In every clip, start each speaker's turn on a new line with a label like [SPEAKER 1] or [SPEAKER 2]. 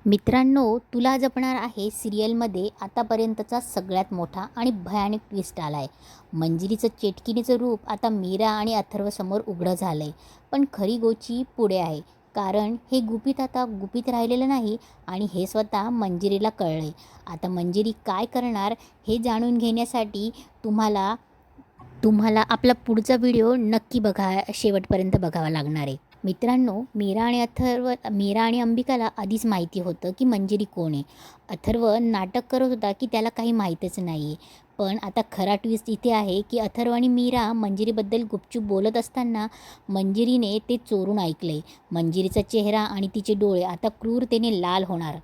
[SPEAKER 1] मित्रांनो, तुला जपणार आहे सिरियलमध्ये आतापर्यंतचा सगळ्यात मोठा आणि भयानक ट्विस्ट आला आहे. मंजिरीचं चेटकिणीचं रूप आता मीरा आणि अथर्वसमोर उघडं झालं आहे. पण खरी गोची पुढे आहे. कारण हे गुपित आता गुपित राहिलेलं नाही आणि हे स्वतः मंजिरीला कळलं आहे. आता मंजिरी काय करणार हे जाणून घेण्यासाठी तुम्हाला तुम्हाला आपला पुढचा व्हिडिओ नक्की शेवटपर्यंत बघावा लागणार आहे. मित्रांनो, मीरा आणि अंबिकाला आधीच माहिती होतं की मंजिरी कोण आहे. अथर्व नाटक करत होता की त्याला काही माहीतच नाही आहे. पण आता खरा ट्विस्ट इथे आहे की अथर्व आणि मीरा मंजिरीबद्दल गुपचूप बोलत असताना मंजिरीने ते चोरून ऐकले. मंजिरीचा चेहरा आणि तिचे डोळे आता क्रूरतेने लाल होणार.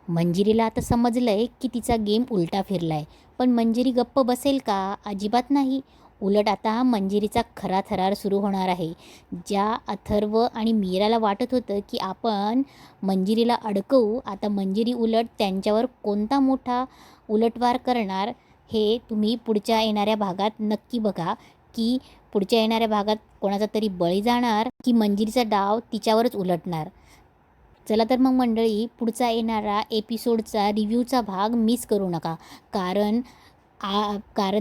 [SPEAKER 1] मंजिरीला आता समजलंय की तिचा गेम उलटा फिरलाय. पण मंजिरी गप्प बसेल का? अजिबात नाही. उलट आता मंजिरीचा खरा थरार सुरू होणार आहे. ज्या अथर्व आणि मीराला वाटत होतं की आपण मंजिरीला अडकवू, आता मंजिरी उलट त्यांच्यावर कोणता मोठा उलटवार करणार हे तुम्ही पुढच्या येणाऱ्या भागात नक्की बघा. की पुढच्या येणाऱ्या भागात कोणाचा तरी बळी जाणार की मंजिरीचा डाव तिच्यावरच उलटणार. चला तर मग मंडळी, पुढचा येणारा एपिसोडचा रिव्ह्यूचा भाग मिस करू नका. कारण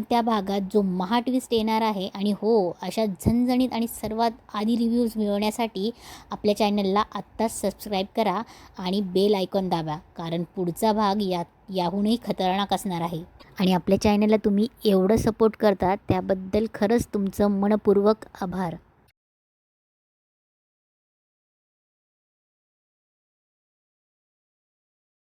[SPEAKER 1] त्या भागात जो महा ट्विस्ट येणार आहे. आणि हो, अशा झणझणीत आणि सर्वात आधी रिव्ह्यूज मिळवण्यासाठी आपल्या चॅनलला आत्ताच सबस्क्राईब करा आणि बेल आयकॉन दाबा. कारण पुढचा भाग याहूनही खतरनाक असणार आहे. आणि आपल्या चॅनलला तुम्ही एवढं सपोर्ट करता त्याबद्दल खरंच तुमचं मनपूर्वक आभार.